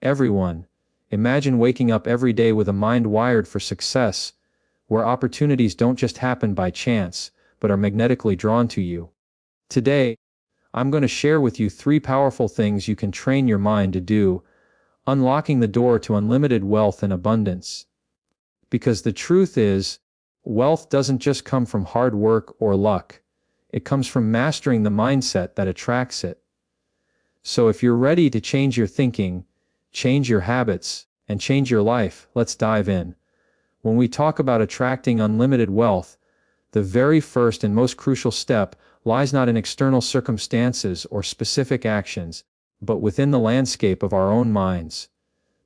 Everyone. Imagine waking up every day with a mind wired for success, where opportunities don't just happen by chance, but are magnetically drawn to you. Today, I'm going to share with you 3 powerful things you can train your mind to do, unlocking the door to unlimited wealth and abundance. Because the truth is, wealth doesn't just come from hard work or luck. It comes from mastering the mindset that attracts it. So if you're ready to change your thinking, change your habits, and change your life, let's dive in. When we talk about attracting unlimited wealth, the very first and most crucial step lies not in external circumstances or specific actions, but within the landscape of our own minds.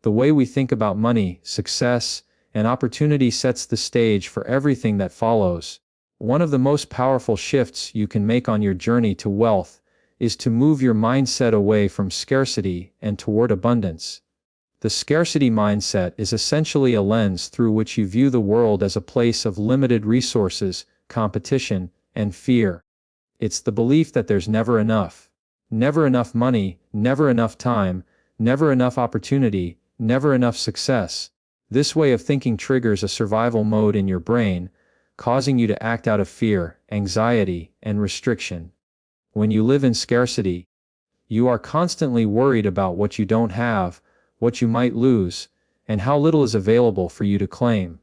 The way we think about money, success, and opportunity sets the stage for everything that follows. One of the most powerful shifts you can make on your journey to wealth is to move your mindset away from scarcity and toward abundance. The scarcity mindset is essentially a lens through which you view the world as a place of limited resources, competition, and fear. It's the belief that there's never enough. Never enough money, never enough time, never enough opportunity, never enough success. This way of thinking triggers a survival mode in your brain, causing you to act out of fear, anxiety, and restriction. When you live in scarcity, you are constantly worried about what you don't have, what you might lose, and how little is available for you to claim.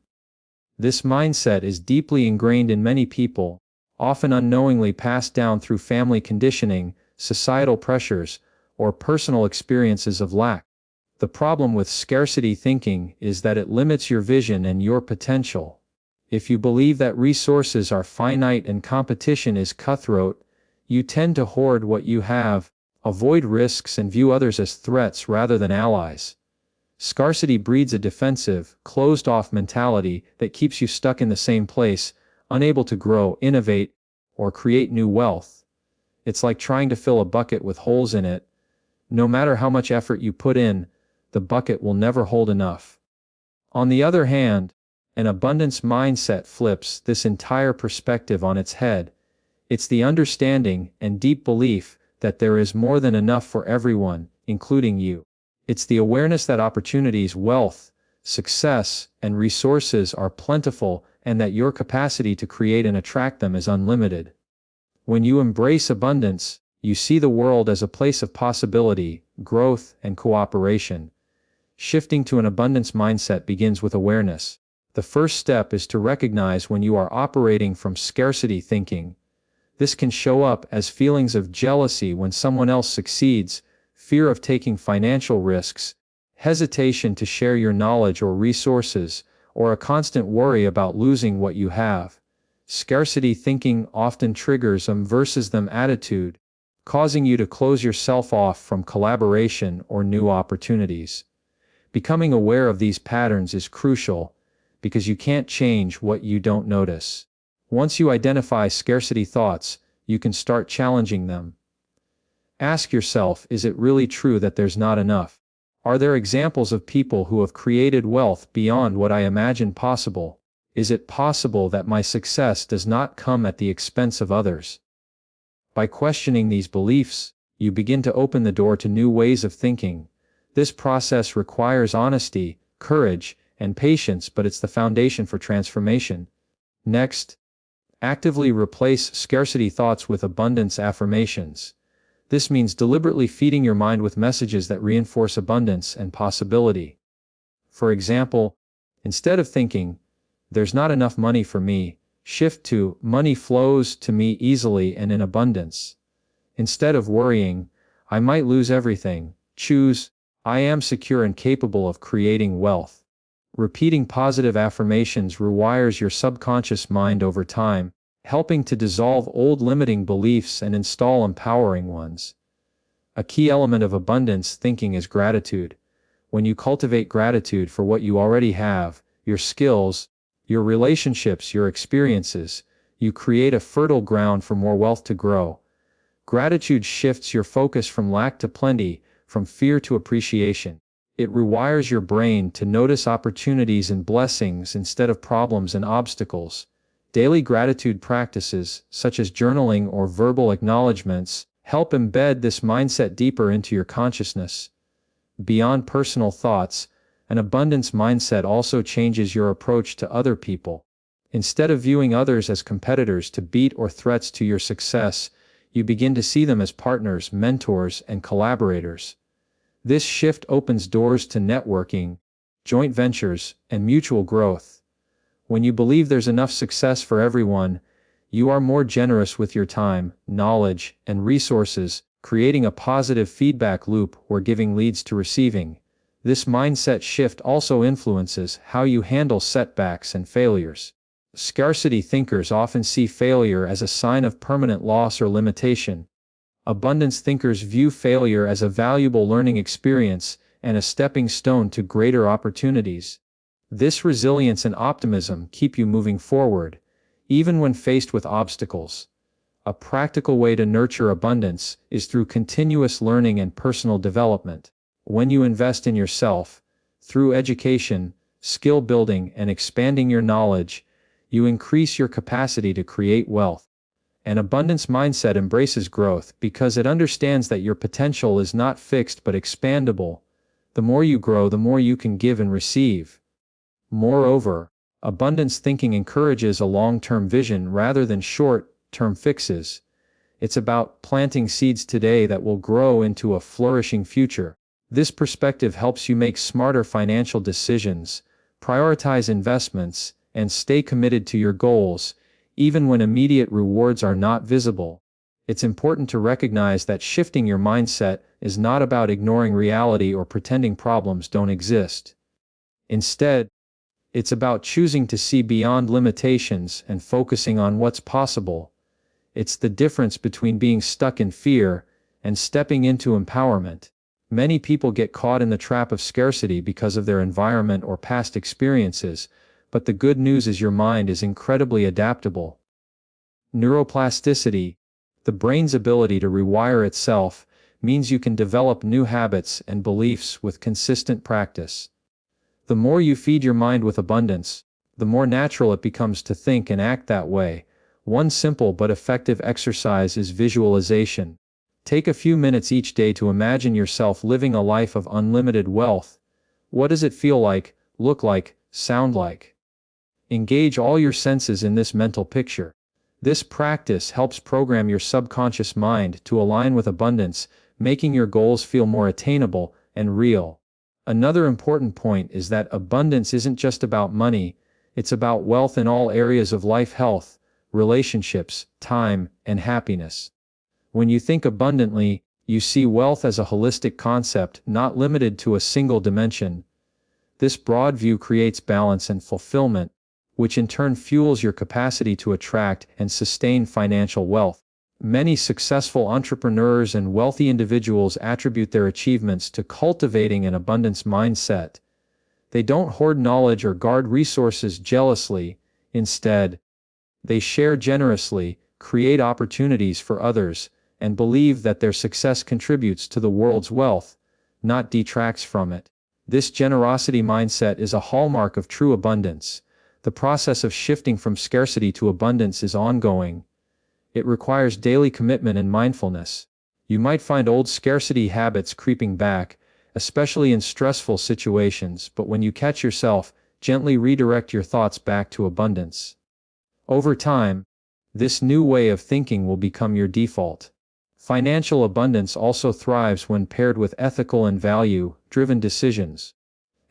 This mindset is deeply ingrained in many people, often unknowingly passed down through family conditioning, societal pressures, or personal experiences of lack. The problem with scarcity thinking is that it limits your vision and your potential. If you believe that resources are finite and competition is cutthroat, you tend to hoard what you have, avoid risks, and view others as threats rather than allies. Scarcity breeds a defensive, closed-off mentality that keeps you stuck in the same place, unable to grow, innovate, or create new wealth. It's like trying to fill a bucket with holes in it. No matter how much effort you put in, the bucket will never hold enough. On the other hand, an abundance mindset flips this entire perspective on its head. It's the understanding and deep belief that there is more than enough for everyone, including you. It's the awareness that opportunities, wealth, success, and resources are plentiful and that your capacity to create and attract them is unlimited. When you embrace abundance, you see the world as a place of possibility, growth, and cooperation. Shifting to an abundance mindset begins with awareness. The first step is to recognize when you are operating from scarcity thinking. This can show up as feelings of jealousy when someone else succeeds, fear of taking financial risks, hesitation to share your knowledge or resources, or a constant worry about losing what you have. Scarcity thinking often triggers versus them attitude, causing you to close yourself off from collaboration or new opportunities. Becoming aware of these patterns is crucial, because you can't change what you don't notice. Once you identify scarcity thoughts, you can start challenging them. Ask yourself, is it really true that there's not enough? Are there examples of people who have created wealth beyond what I imagined possible? Is it possible that my success does not come at the expense of others? By questioning these beliefs, you begin to open the door to new ways of thinking. This process requires honesty, courage, and patience, but it's the foundation for transformation. Next, actively replace scarcity thoughts with abundance affirmations. This means deliberately feeding your mind with messages that reinforce abundance and possibility. For example, instead of thinking, "There's not enough money for me," shift to, "Money flows to me easily and in abundance." Instead of worrying, "I might lose everything," choose, "I am secure and capable of creating wealth." Repeating positive affirmations rewires your subconscious mind over time, helping to dissolve old limiting beliefs and install empowering ones. A key element of abundance thinking is gratitude. When you cultivate gratitude for what you already have, your skills, your relationships, your experiences, you create a fertile ground for more wealth to grow. Gratitude shifts your focus from lack to plenty, from fear to appreciation. It rewires your brain to notice opportunities and blessings instead of problems and obstacles. Daily gratitude practices, such as journaling or verbal acknowledgments, help embed this mindset deeper into your consciousness. Beyond personal thoughts, an abundance mindset also changes your approach to other people. Instead of viewing others as competitors to beat or threats to your success, you begin to see them as partners, mentors, and collaborators. This shift opens doors to networking, joint ventures, and mutual growth. When you believe there's enough success for everyone, you are more generous with your time, knowledge, and resources, creating a positive feedback loop where giving leads to receiving. This mindset shift also influences how you handle setbacks and failures. Scarcity thinkers often see failure as a sign of permanent loss or limitation. Abundance thinkers view failure as a valuable learning experience and a stepping stone to greater opportunities. This resilience and optimism keep you moving forward, even when faced with obstacles. A practical way to nurture abundance is through continuous learning and personal development. When you invest in yourself, through education, skill building, and expanding your knowledge, you increase your capacity to create wealth. An abundance mindset embraces growth because it understands that your potential is not fixed but expandable. The more you grow, the more you can give and receive. Moreover, abundance thinking encourages a long-term vision rather than short-term fixes. It's about planting seeds today that will grow into a flourishing future. This perspective helps you make smarter financial decisions, prioritize investments, and stay committed to your goals, even when immediate rewards are not visible. It's important to recognize that shifting your mindset is not about ignoring reality or pretending problems don't exist. Instead, it's about choosing to see beyond limitations and focusing on what's possible. It's the difference between being stuck in fear and stepping into empowerment. Many people get caught in the trap of scarcity because of their environment or past experiences, but the good news is your mind is incredibly adaptable. Neuroplasticity, the brain's ability to rewire itself, means you can develop new habits and beliefs with consistent practice. The more you feed your mind with abundance, the more natural it becomes to think and act that way. One simple but effective exercise is visualization. Take a few minutes each day to imagine yourself living a life of unlimited wealth. What does it feel like, look like, sound like? Engage all your senses in this mental picture. This practice helps program your subconscious mind to align with abundance, making your goals feel more attainable and real. Another important point is that abundance isn't just about money, it's about wealth in all areas of life: health, relationships, time, and happiness. When you think abundantly, you see wealth as a holistic concept, not limited to a single dimension. This broad view creates balance and fulfillment, which in turn fuels your capacity to attract and sustain financial wealth. Many successful entrepreneurs and wealthy individuals attribute their achievements to cultivating an abundance mindset. They don't hoard knowledge or guard resources jealously. Instead, they share generously, create opportunities for others, and believe that their success contributes to the world's wealth, not detracts from it. This generosity mindset is a hallmark of true abundance. The process of shifting from scarcity to abundance is ongoing. It requires daily commitment and mindfulness. You might find old scarcity habits creeping back, especially in stressful situations, but when you catch yourself, gently redirect your thoughts back to abundance. Over time, this new way of thinking will become your default. Financial abundance also thrives when paired with ethical and value-driven decisions.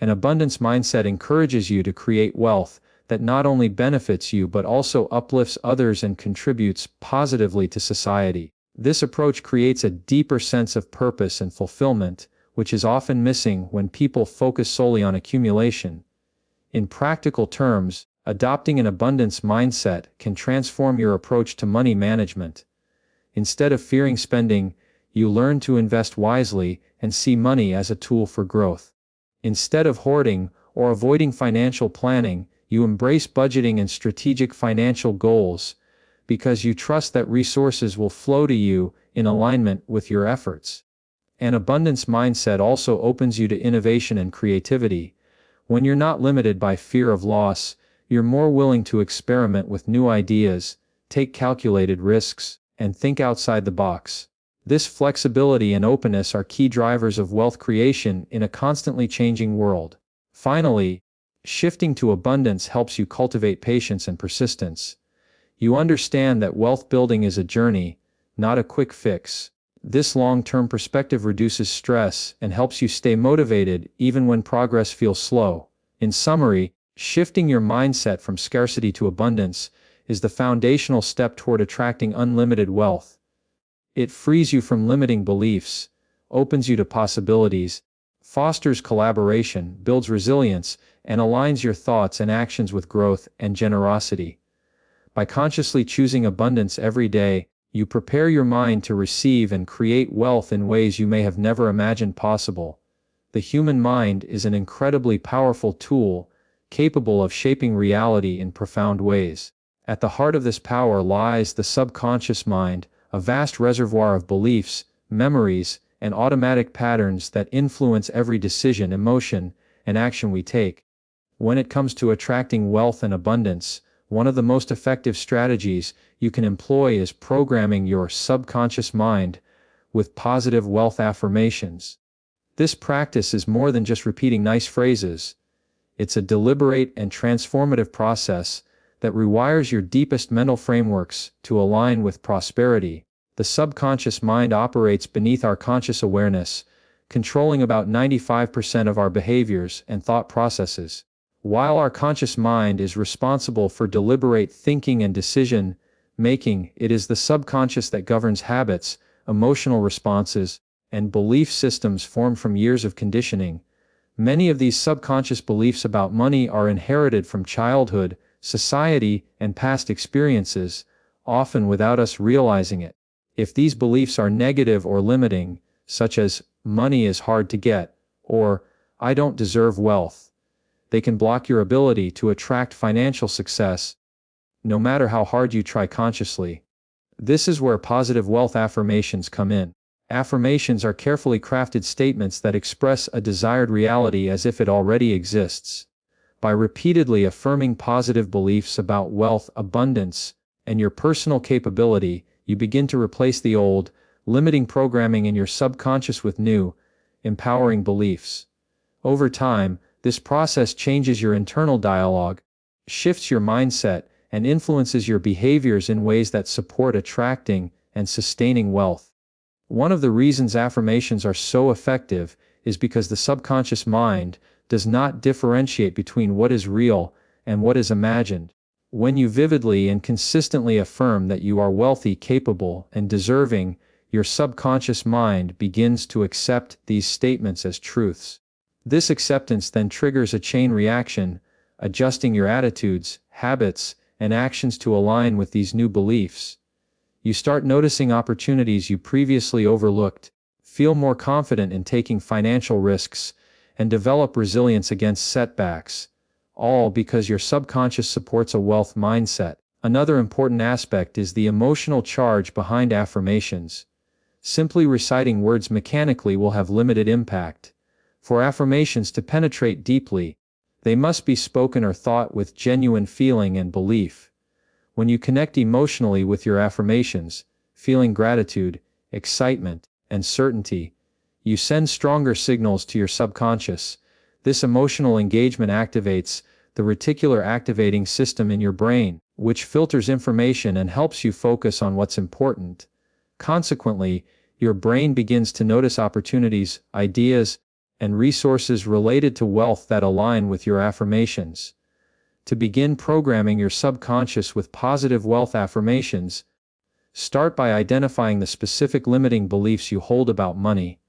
An abundance mindset encourages you to create wealth that not only benefits you but also uplifts others and contributes positively to society. This approach creates a deeper sense of purpose and fulfillment, which is often missing when people focus solely on accumulation. In practical terms, adopting an abundance mindset can transform your approach to money management. Instead of fearing spending, you learn to invest wisely and see money as a tool for growth. Instead of hoarding or avoiding financial planning, you embrace budgeting and strategic financial goals, because you trust that resources will flow to you in alignment with your efforts. An abundance mindset also opens you to innovation and creativity. When you're not limited by fear of loss, you're more willing to experiment with new ideas, take calculated risks, and think outside the box. This flexibility and openness are key drivers of wealth creation in a constantly changing world. Finally, shifting to abundance helps you cultivate patience and persistence. You understand that wealth building is a journey, not a quick fix. This long-term perspective reduces stress and helps you stay motivated even when progress feels slow. In summary, shifting your mindset from scarcity to abundance is the foundational step toward attracting unlimited wealth. It frees you from limiting beliefs, opens you to possibilities, fosters collaboration, builds resilience, and aligns your thoughts and actions with growth and generosity. By consciously choosing abundance every day, you prepare your mind to receive and create wealth in ways you may have never imagined possible. The human mind is an incredibly powerful tool, capable of shaping reality in profound ways. At the heart of this power lies the subconscious mind, a vast reservoir of beliefs, memories, and automatic patterns that influence every decision, emotion, and action we take. When it comes to attracting wealth and abundance, one of the most effective strategies you can employ is programming your subconscious mind with positive wealth affirmations. This practice is more than just repeating nice phrases. It's a deliberate and transformative process that rewires your deepest mental frameworks to align with prosperity. The subconscious mind operates beneath our conscious awareness, controlling about 95% of our behaviors and thought processes. While our conscious mind is responsible for deliberate thinking and decision-making, it is the subconscious that governs habits, emotional responses, and belief systems formed from years of conditioning. Many of these subconscious beliefs about money are inherited from childhood, society, and past experiences, often without us realizing it. If these beliefs are negative or limiting, such as, money is hard to get, or, I don't deserve wealth, they can block your ability to attract financial success, no matter how hard you try consciously. This is where positive wealth affirmations come in. Affirmations are carefully crafted statements that express a desired reality as if it already exists. By repeatedly affirming positive beliefs about wealth, abundance, and your personal capability, you begin to replace the old, limiting programming in your subconscious with new, empowering beliefs. Over time, this process changes your internal dialogue, shifts your mindset, and influences your behaviors in ways that support attracting and sustaining wealth. One of the reasons affirmations are so effective is because the subconscious mind does not differentiate between what is real and what is imagined. When you vividly and consistently affirm that you are wealthy, capable, and deserving, your subconscious mind begins to accept these statements as truths. This acceptance then triggers a chain reaction, adjusting your attitudes, habits, and actions to align with these new beliefs. You start noticing opportunities you previously overlooked, feel more confident in taking financial risks, and develop resilience against setbacks, all because your subconscious supports a wealth mindset. Another important aspect is the emotional charge behind affirmations. Simply reciting words mechanically will have limited impact. For affirmations to penetrate deeply, they must be spoken or thought with genuine feeling and belief. When you connect emotionally with your affirmations, feeling gratitude, excitement, and certainty, you send stronger signals to your subconscious. This emotional engagement activates the reticular activating system in your brain, which filters information and helps you focus on what's important. Consequently, your brain begins to notice opportunities, ideas, and resources related to wealth that align with your affirmations. To begin programming your subconscious with positive wealth affirmations, start by identifying the specific limiting beliefs you hold about money.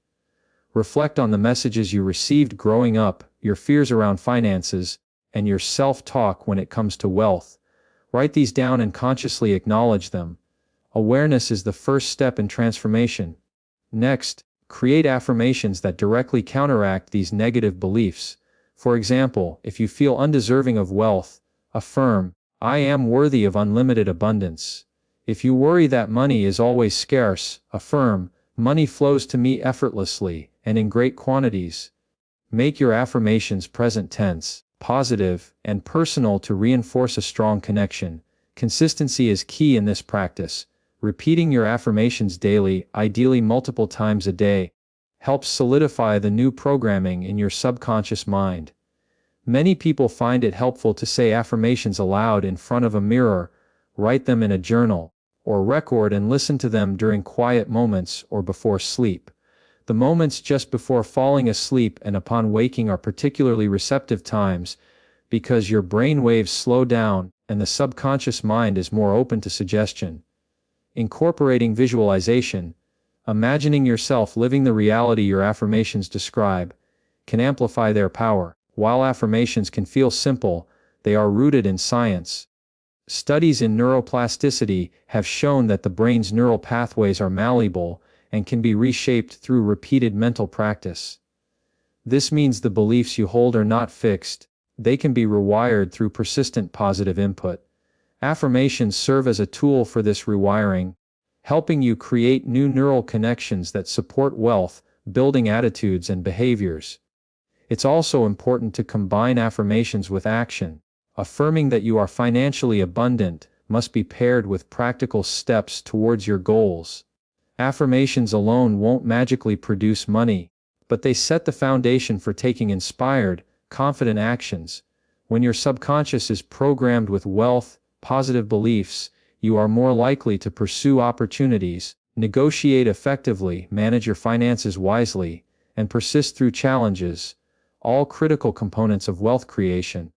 Reflect on the messages you received growing up, your fears around finances, and your self-talk when it comes to wealth. Write these down and consciously acknowledge them. Awareness is the first step in transformation. Next, create affirmations that directly counteract these negative beliefs. For example, if you feel undeserving of wealth, affirm, I am worthy of unlimited abundance. If you worry that money is always scarce, affirm, money flows to me effortlessly and in great quantities. Make your affirmations present tense, positive, and personal to reinforce a strong connection. Consistency is key in this practice. Repeating your affirmations daily, ideally multiple times a day, helps solidify the new programming in your subconscious mind. Many people find it helpful to say affirmations aloud in front of a mirror, write them in a journal, or record and listen to them during quiet moments or before sleep. The moments just before falling asleep and upon waking are particularly receptive times because your brain waves slow down and the subconscious mind is more open to suggestion. Incorporating visualization, imagining yourself living the reality your affirmations describe, can amplify their power. While affirmations can feel simple, they are rooted in science. Studies in neuroplasticity have shown that the brain's neural pathways are malleable and can be reshaped through repeated mental practice. This means the beliefs you hold are not fixed, they can be rewired through persistent positive input. Affirmations serve as a tool for this rewiring, helping you create new neural connections that support wealth, building attitudes and behaviors. It's also important to combine affirmations with action. Affirming that you are financially abundant must be paired with practical steps towards your goals. Affirmations alone won't magically produce money, but they set the foundation for taking inspired, confident actions. When your subconscious is programmed with wealth, positive beliefs, you are more likely to pursue opportunities, negotiate effectively, manage your finances wisely, and persist through challenges, all critical components of wealth creation.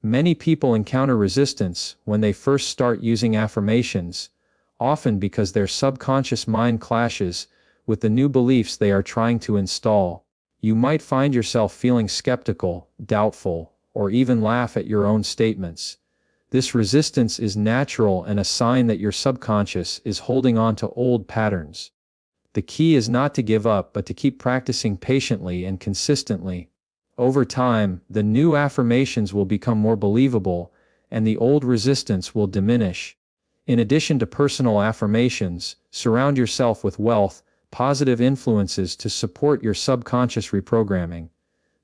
Many people encounter resistance when they first start using affirmations, often because their subconscious mind clashes with the new beliefs they are trying to install. You might find yourself feeling skeptical, doubtful, or even laugh at your own statements. This resistance is natural and a sign that your subconscious is holding on to old patterns. The key is not to give up but to keep practicing patiently and consistently. Over time, the new affirmations will become more believable, and the old resistance will diminish. In addition to personal affirmations, surround yourself with wealth, positive influences to support your subconscious reprogramming.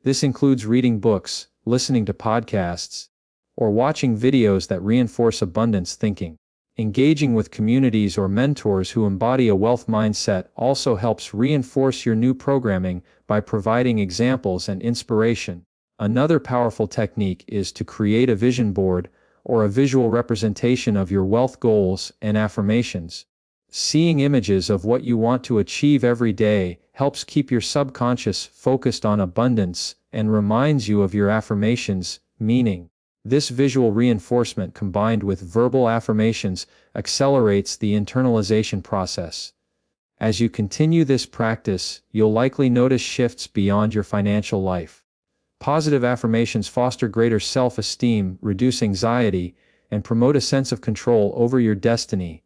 This includes reading books, listening to podcasts, or watching videos that reinforce abundance thinking. Engaging with communities or mentors who embody a wealth mindset also helps reinforce your new programming by providing examples and inspiration. Another powerful technique is to create a vision board or a visual representation of your wealth goals and affirmations. Seeing images of what you want to achieve every day helps keep your subconscious focused on abundance and reminds you of your affirmations' meaning. This visual reinforcement combined with verbal affirmations accelerates the internalization process. As you continue this practice, you'll likely notice shifts beyond your financial life. Positive affirmations foster greater self-esteem, reduce anxiety, and promote a sense of control over your destiny.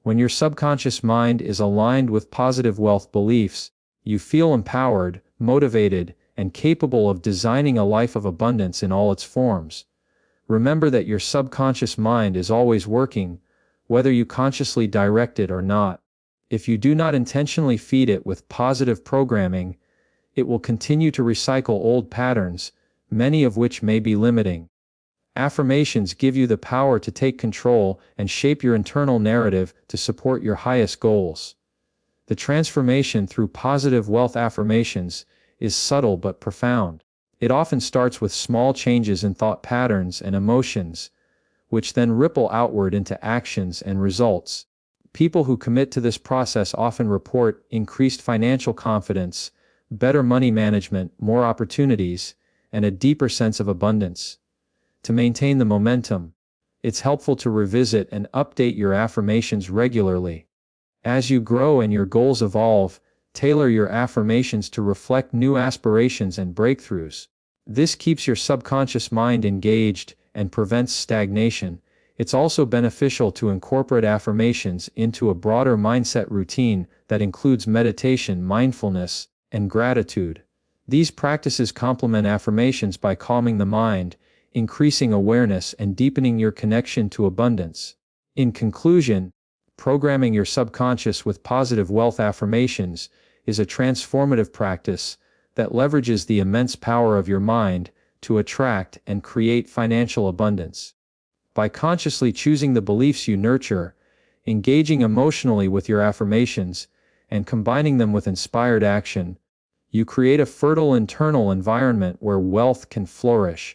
When your subconscious mind is aligned with positive wealth beliefs, you feel empowered, motivated, and capable of designing a life of abundance in all its forms. Remember that your subconscious mind is always working, whether you consciously direct it or not. If you do not intentionally feed it with positive programming, it will continue to recycle old patterns, many of which may be limiting. Affirmations give you the power to take control and shape your internal narrative to support your highest goals. The transformation through positive wealth affirmations is subtle but profound. It often starts with small changes in thought patterns and emotions, which then ripple outward into actions and results. People who commit to this process often report increased financial confidence, better money management, more opportunities, and a deeper sense of abundance. To maintain the momentum, it's helpful to revisit and update your affirmations regularly. As you grow and your goals evolve, tailor your affirmations to reflect new aspirations and breakthroughs. This keeps your subconscious mind engaged and prevents stagnation. It's also beneficial to incorporate affirmations into a broader mindset routine that includes meditation, mindfulness, and gratitude. These practices complement affirmations by calming the mind, increasing awareness, and deepening your connection to abundance. In conclusion, programming your subconscious with positive wealth affirmations is a transformative practice that leverages the immense power of your mind to attract and create financial abundance. By consciously choosing the beliefs you nurture, engaging emotionally with your affirmations, and combining them with inspired action, you create a fertile internal environment where wealth can flourish.